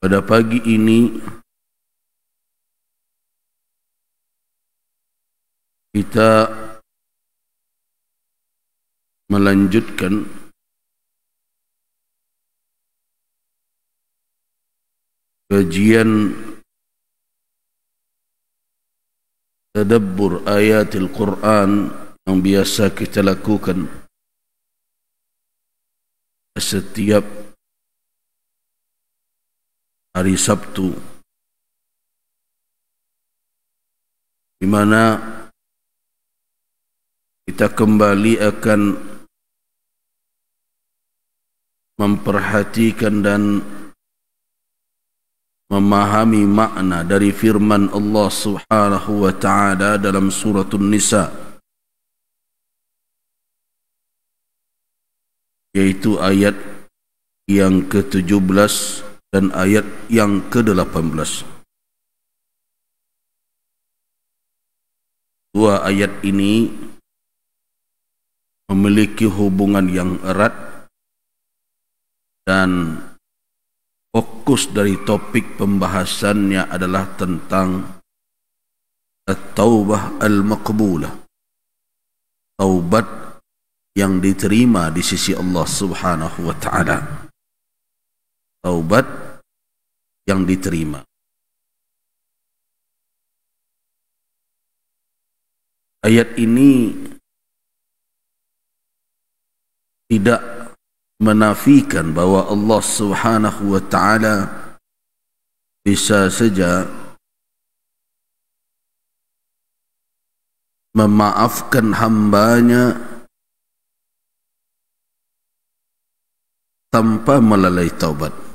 Pada pagi ini kita melanjutkan kajian tadabbur ayatil Quran yang biasa kita lakukan setiap hari Sabtu, di mana kita kembali akan memperhatikan dan memahami makna dari firman Allah Subhanahu wa taala dalam surah An-Nisa, yaitu ayat yang ke-17 dan ayat yang ke-18. Dua ayat ini memiliki hubungan yang erat dan fokus dari topik pembahasannya adalah tentang at-taubah al-maqbulah, taubat yang diterima di sisi Allah Subhanahu wa taala. Taubat yang diterima. Ayat ini tidak menafikan bahwa Allah Subhanahu wa taala bisa saja memaafkan hambanya tanpa melalui taubat.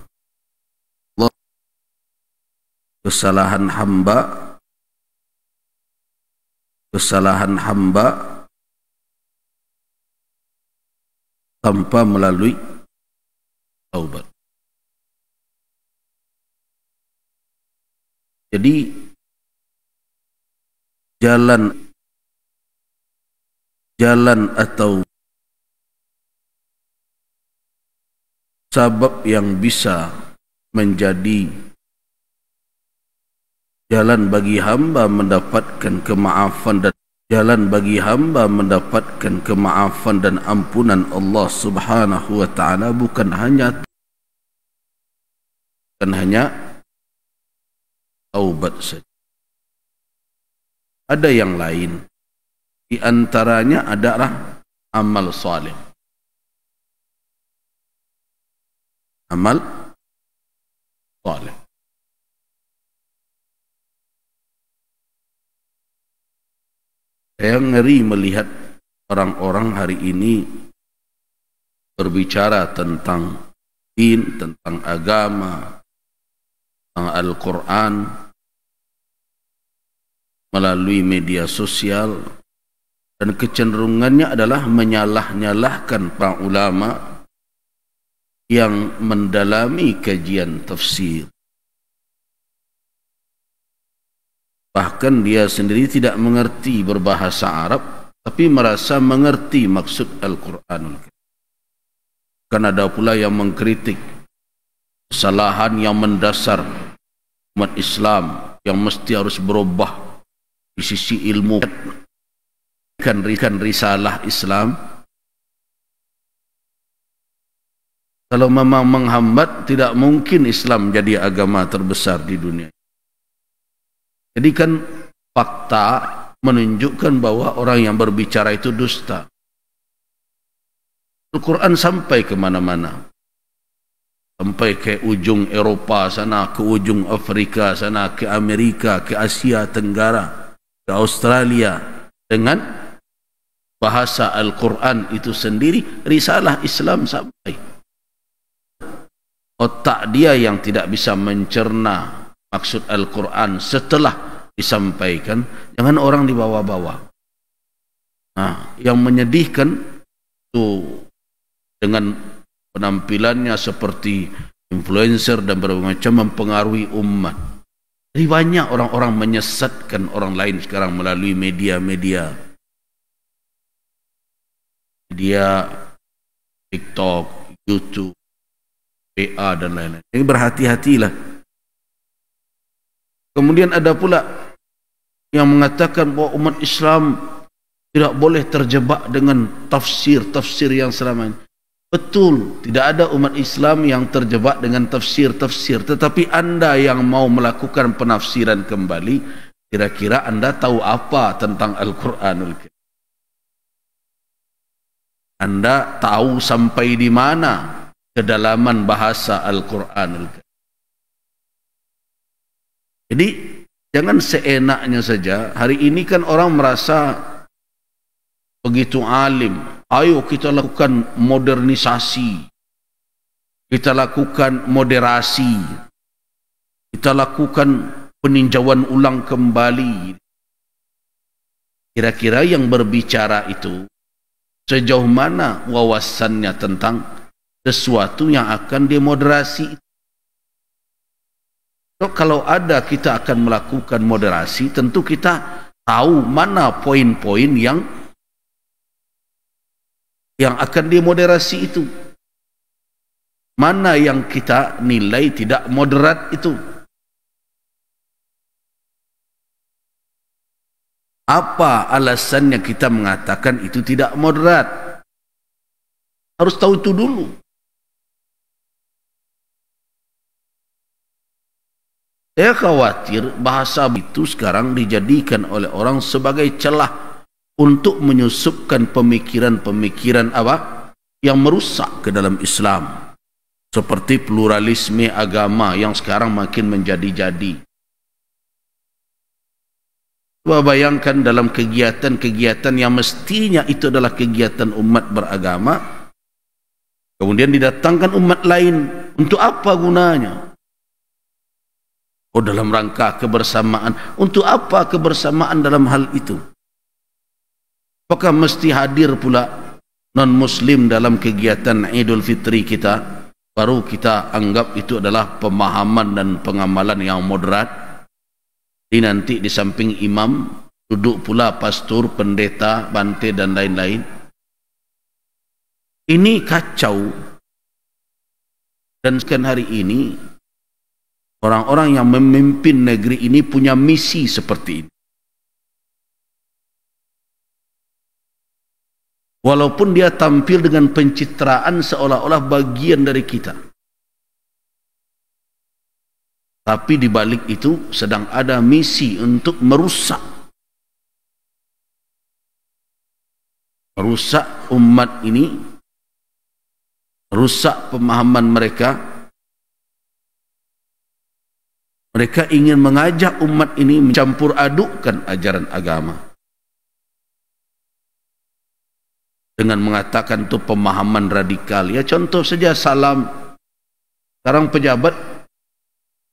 Kesalahan hamba tanpa melalui taubat. Jadi jalan atau sebab yang bisa menjadi jalan bagi hamba mendapatkan kemaafan dan ampunan Allah Subhanahu wa taala bukan hanya taubat saja. Ada yang lain, di antaranya adalah amal saleh. Amal saleh. Saya ngeri melihat orang-orang hari ini berbicara tentang din, tentang agama, tentang Al-Quran melalui media sosial, dan kecenderungannya adalah menyalah-nyalahkan para ulama yang mendalami kajian tafsir. Bahkan dia sendiri tidak mengerti berbahasa Arab, tapi merasa mengerti maksud Al-Quranul Karim. Kan ada pula yang mengkritik kesalahan yang mendasar umat Islam yang mesti harus berubah di sisi ilmu. Kan risalah Islam, kalau memang menghambat, tidak mungkin Islam jadi agama terbesar di dunia. Jadi kan fakta menunjukkan bahwa orang yang berbicara itu dusta. Al-Quran sampai ke mana-mana. Sampai ke ujung Eropa sana, ke ujung Afrika sana, ke Amerika, ke Asia Tenggara, ke Australia. Dengan bahasa Al-Quran itu sendiri, risalah Islam sampai. Otak dia yang tidak bisa mencerna maksud Al-Quran setelah disampaikan, jangan orang dibawa-bawa. Nah, yang menyedihkan itu dengan penampilannya seperti influencer dan berbagai macam mempengaruhi umat. Jadi banyak orang-orang menyesatkan orang lain sekarang melalui media TikTok, YouTube, PA dan lain-lain. Jadi berhati-hatilah Kemudian ada pula yang mengatakan bahawa umat Islam tidak boleh terjebak dengan tafsir-tafsir yang selama ini. Betul, tidak ada umat Islam yang terjebak dengan tafsir-tafsir. Tetapi anda yang mau melakukan penafsiran kembali, kira-kira anda tahu apa tentang Al-Quranul Karim? Anda tahu sampai di mana kedalaman bahasa Al-Quranul Karim? Jadi, jangan seenaknya saja. Hari ini kan orang merasa begitu alim. Ayo kita lakukan modernisasi. Kita lakukan moderasi. Kita lakukan peninjauan ulang kembali. Kira-kira yang berbicara itu sejauh mana wawasannya tentang sesuatu yang akan dimoderasi. So, kalau ada kita akan melakukan moderasi, tentu kita tahu mana poin-poin yang akan dimoderasi itu. Mana yang kita nilai tidak moderat itu. Apa alasannya kita mengatakan itu tidak moderat? Harus tahu itu dulu. Saya khawatir bahasa itu sekarang dijadikan oleh orang sebagai celah untuk menyusupkan pemikiran-pemikiran apa yang merusak ke dalam Islam, seperti pluralisme agama yang sekarang makin menjadi-jadi. Coba bayangkan dalam kegiatan-kegiatan yang mestinya itu adalah kegiatan umat beragama, kemudian didatangkan umat lain. Untuk apa gunanya? Oh, dalam rangka kebersamaan. Untuk apa kebersamaan dalam hal itu? Apakah mesti hadir pula non-muslim dalam kegiatan Idul Fitri kita, baru kita anggap itu adalah pemahaman dan pengamalan yang moderat? Jadi nanti di samping imam duduk pula pastor, pendeta, bante dan lain-lain. Ini kacau. Dan sekian hari ini orang-orang yang memimpin negeri ini punya misi seperti ini. Walaupun dia tampil dengan pencitraan seolah-olah bagian dari kita, tapi di balik itu sedang ada misi untuk merusak umat ini, merusak pemahaman mereka. Mereka ingin mengajak umat ini mencampur adukkan ajaran agama dengan mengatakan itu pemahaman radikal. Ya, contoh saja salam. Sekarang pejabat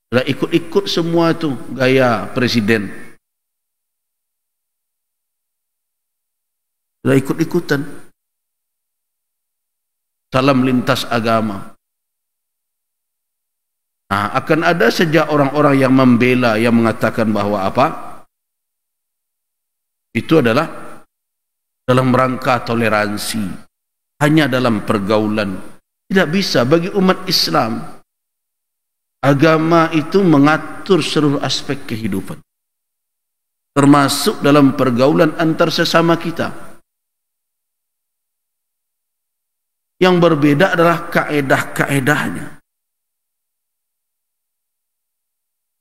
sudah ikut-ikut semua itu gaya presiden. Sudah ikut-ikutan. Salam lintas agama. Nah, akan ada saja orang-orang yang membela, yang mengatakan bahwa apa? Itu adalah dalam rangka toleransi, hanya dalam pergaulan. Tidak bisa bagi umat Islam. Agama itu mengatur seluruh aspek kehidupan, termasuk dalam pergaulan antar sesama kita. Yang berbeda adalah kaedah-kaedahnya.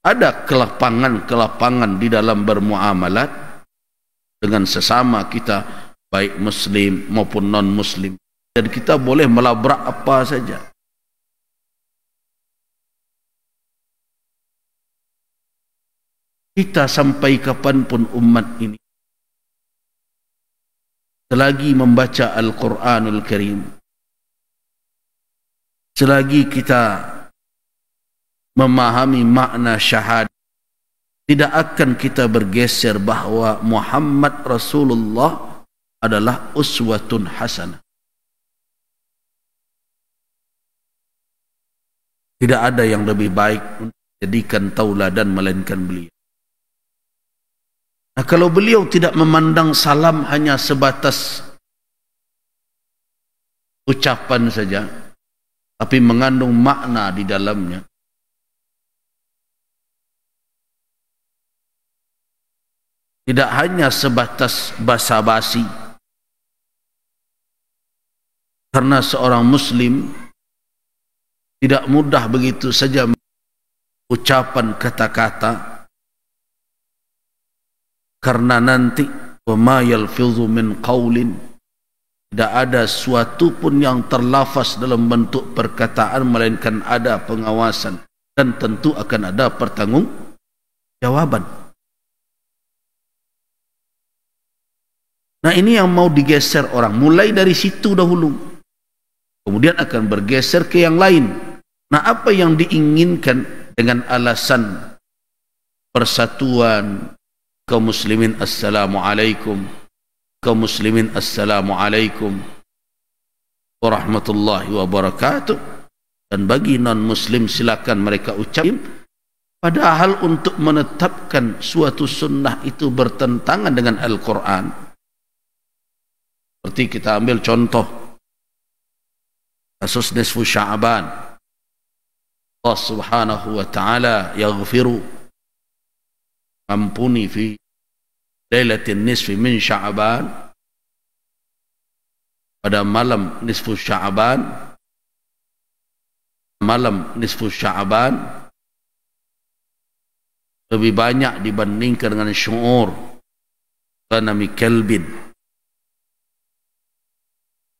Ada kelapangan-kelapangan di dalam bermuamalat dengan sesama kita, baik muslim maupun non-muslim, dan kita boleh melabrak apa saja. Kita sampai kapanpun umat ini selagi membaca Al-Quranul Karim, selagi kita memahami makna syahadat, tidak akan kita bergeser bahawa Muhammad Rasulullah adalah uswatun hasanah. Tidak ada yang lebih baik untuk jadikan tauladan melainkan beliau. Nah, kalau beliau tidak memandang salam hanya sebatas ucapan saja, tapi mengandung makna di dalamnya, tidak hanya sebatas basa-basi, karena seorang muslim tidak mudah begitu saja ucapan kata-kata, karena nanti wa ma yalfidhu min qaulin, tidak ada suatu pun yang terlafaz dalam bentuk perkataan melainkan ada pengawasan dan tentu akan ada pertanggungjawaban. Nah, ini yang mau digeser orang, mulai dari situ dahulu, kemudian akan bergeser ke yang lain. Nah, apa yang diinginkan dengan alasan persatuan kaum muslimin, assalamualaikum, kaum muslimin assalamualaikum warahmatullahi wabarakatuh, dan bagi non muslim silakan mereka ucapkan, padahal untuk menetapkan suatu sunnah itu bertentangan dengan Al-Quran. Seperti kita ambil contoh kasus nisfu Sya'ban, Allah subhanahu wa ta'ala yaghfiru, ampuni fi lailatin nisfi min Sya'ban, pada malam nisfu Sya'ban, malam nisfu Sya'ban lebih banyak dibandingkan dengan syu'ur ghanami kalbin,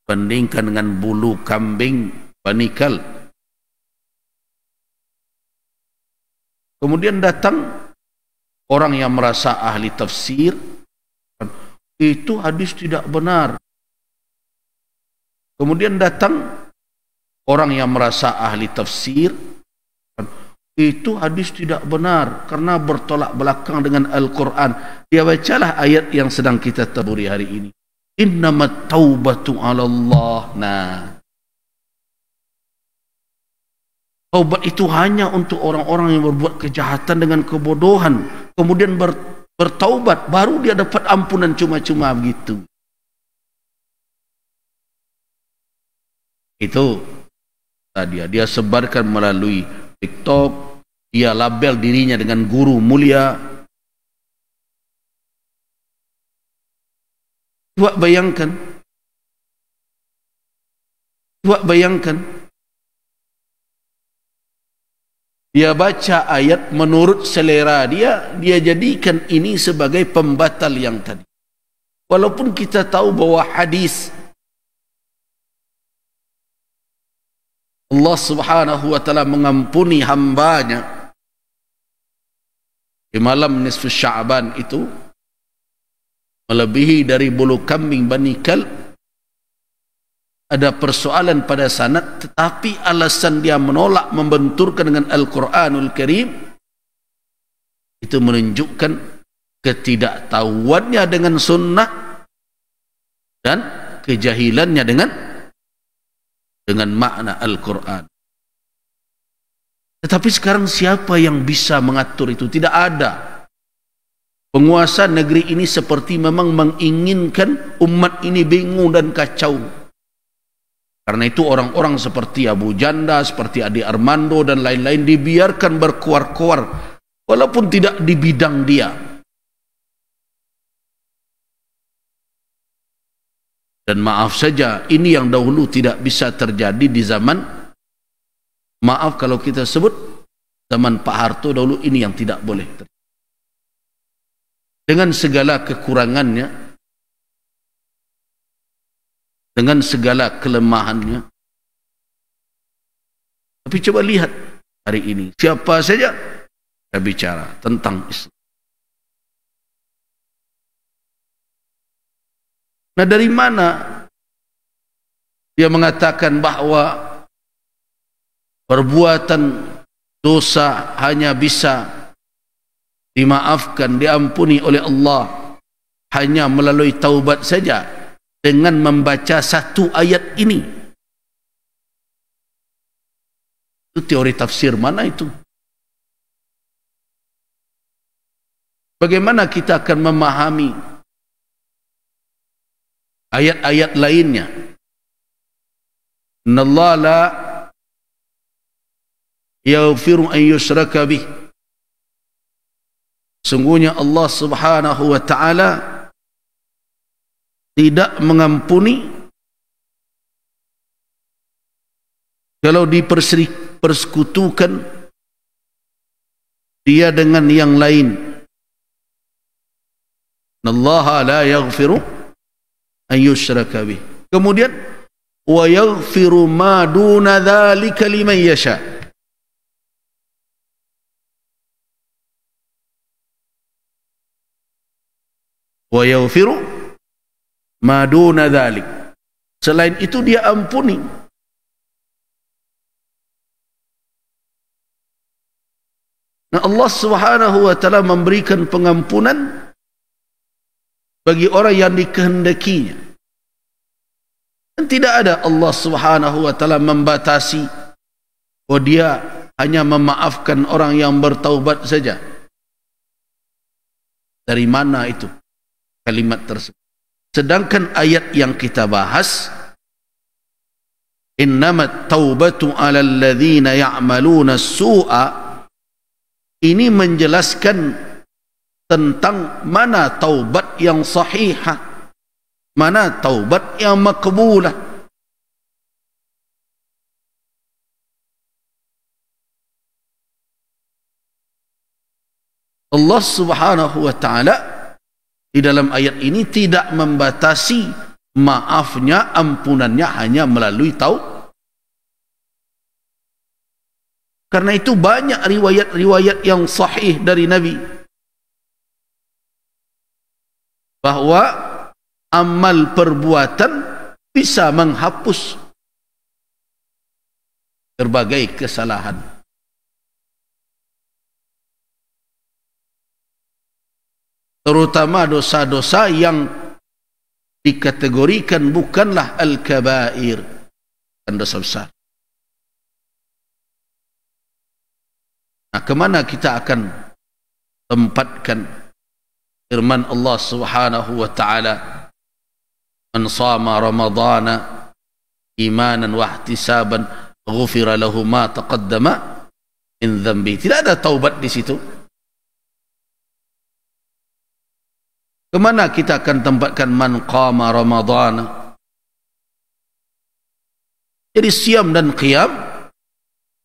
bandingkan dengan bulu kambing Bani Kalb. Kemudian datang orang yang merasa ahli tafsir, itu hadis tidak benar. Kemudian datang orang yang merasa ahli tafsir, itu hadis tidak benar karena bertolak belakang dengan Al-Quran. Dia bacalah ayat yang sedang kita tadaburi hari ini, innamat taubatu 'ala Allah. Nah, taubat itu hanya untuk orang-orang yang berbuat kejahatan dengan kebodohan, kemudian bertaubat, baru dia dapat ampunan cuma-cuma begitu. Itu tadi dia sebarkan melalui TikTok, dia label dirinya dengan guru mulia. Coba bayangkan, dia baca ayat menurut selera dia jadikan ini sebagai pembatal yang tadi. Walaupun kita tahu bahwa hadis Allah subhanahu wa ta'ala mengampuni hambanya di malam nisfu Sya'ban itu melebihi dari bulu kambing Bani Kalb. Ada persoalan pada sanad, tetapi alasan dia menolak membenturkan dengan Al-Quranul Karim itu menunjukkan ketidaktahuannya dengan sunnah dan kejahilannya dengan makna Al-Quran. Tetapi sekarang siapa yang bisa mengatur itu? Tidak ada. Penguasa negeri ini seperti memang menginginkan umat ini bingung dan kacau. Karena itu orang-orang seperti Abu Janda, seperti Adi Armando dan lain-lain dibiarkan berkuar-kuar walaupun tidak di bidang dia. Dan maaf saja, ini yang dahulu tidak bisa terjadi di zaman, maaf kalau kita sebut zaman Pak Harto dahulu, ini yang tidak boleh terjadi. Dengan segala kekurangannya, dengan segala kelemahannya. Tapi coba lihat hari ini, siapa saja kita bicara tentang Islam. Nah, dari mana dia mengatakan bahwa perbuatan dosa hanya bisa dimaafkan, diampuni oleh Allah hanya melalui taubat saja dengan membaca satu ayat ini? Itu teori tafsir mana itu? Bagaimana kita akan memahami ayat-ayat lainnya? Innallaha la yaghfiru an yushraka bih. sungguhnya Allah Subhanahu wa taala tidak mengampuni kalau dipersekutukan dia dengan yang lain. Allah la yaghfiru an yushraka bih. Kemudian wa yaghfiru ma duna dzalika liman yasha. Wa yaghfiru ma duna dzalik. Selain itu dia ampuni. Nah, Allah Subhanahu wa taala memberikan pengampunan bagi orang yang dikehendakinya. Dan tidak ada Allah Subhanahu wa taala membatasi bahwa dia hanya memaafkan orang yang bertaubat saja. Dari mana itu kalimat tersebut? Sedangkan ayat yang kita bahas, innamat taubatu 'alal ladzina ya'maluna as-su'a, ini menjelaskan tentang mana taubat yang sahihah, mana taubat yang makbulah. Allah Subhanahu wa taala di dalam ayat ini tidak membatasi maafnya, ampunannya hanya melalui taubat. Karena itu banyak riwayat-riwayat yang sahih dari Nabi bahwa amal perbuatan bisa menghapus berbagai kesalahan. Terutama dosa-dosa yang dikategorikan bukanlah al-kabair, dan dosa besar. Nah, kemana kita akan tempatkan firman Allah Subhanahu wa taala, man shama ramadhana imanan wa ihtisaban ghufira lahu ma taqaddama min dhanbi. Tidak ada taubat di situ. Kemana kita akan tempatkan man qama ramadhana? Jadi siam dan qiyam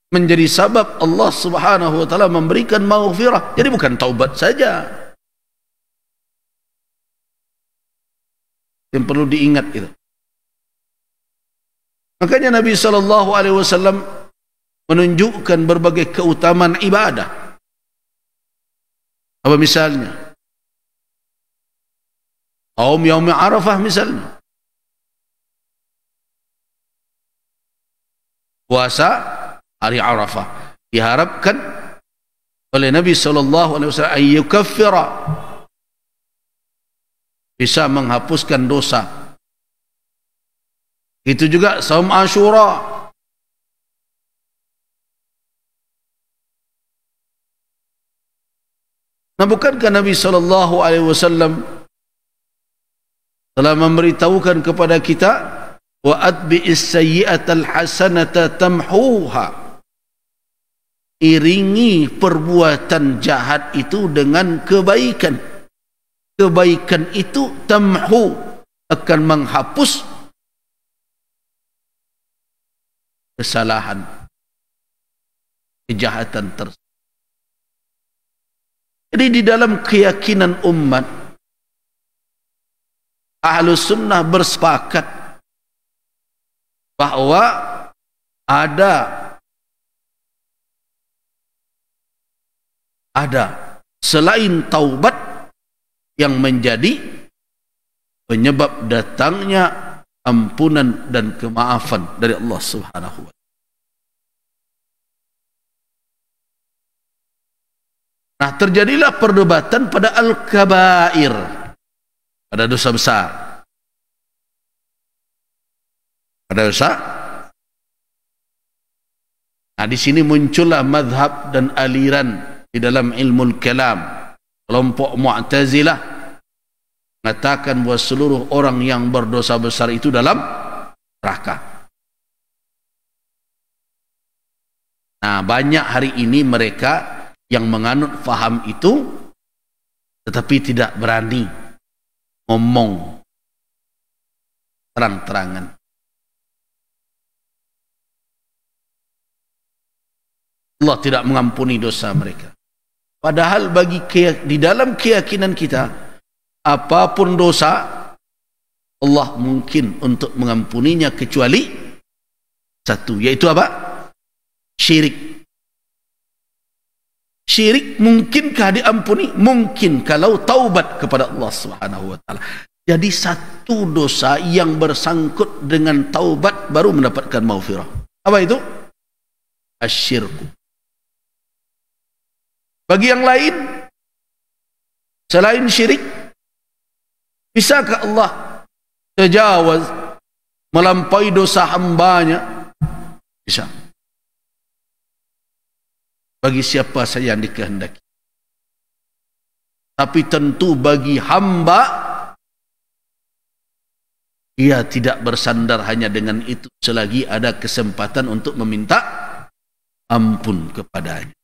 menjadi sebab Allah Subhanahu wa taala memberikan maghfirah. Jadi bukan taubat saja yang perlu diingat itu. Makanya Nabi sallallahu alaihi wasallam menunjukkan berbagai keutamaan ibadah. Apa misalnya? Saum Yaum Arafah misalnya. Puasa hari Arafah diharapkan oleh Nabi sallallahu alaihi wasallam ayyukaffira, bisa menghapuskan dosa. Itu juga saum Asyura. Nah, bukankah Nabi sallallahu alaihi wasallam telah memberitahukan kepada kita wa atbi'is sayyi'atal hasanata tamhuha, iringi perbuatan jahat itu dengan kebaikan. Kebaikan itu tamhu, akan menghapus kesalahan, kejahatan tersebut. Jadi di dalam keyakinan umat Ahlus Sunnah bersepakat bahwa ada selain taubat yang menjadi penyebab datangnya ampunan dan kemaafan dari Allah Subhanahu wa taala. Nah, terjadilah perdebatan pada al-kabair, pada dosa besar. Pada dosa. Nah, di sini muncullah mazhab dan aliran di dalam ilmu kalam. Kelompok Mu'tazilah mengatakan bahwa seluruh orang yang berdosa besar itu dalam neraka. Nah, banyak hari ini mereka yang menganut faham itu tetapi tidak berani ngomong terang-terangan. Allah tidak mengampuni dosa mereka. Padahal di dalam keyakinan kita, apapun dosa, Allah mungkin untuk mengampuninya kecuali satu, yaitu apa? Syirik. Syirik mungkinkah diampuni? Mungkin kalau taubat kepada Allah Subhanahu wa taala. Jadi satu dosa yang bersangkut dengan taubat baru mendapatkan maghfirah. Apa itu? Asyirku. Bagi yang lain selain syirik, bisakah Allah tajawaz, melampaui dosa hambanya? Bisa. Bagi siapa saja yang dikehendaki. Tapi tentu bagi hamba, ia tidak bersandar hanya dengan itu selagi ada kesempatan untuk meminta ampun kepadanya.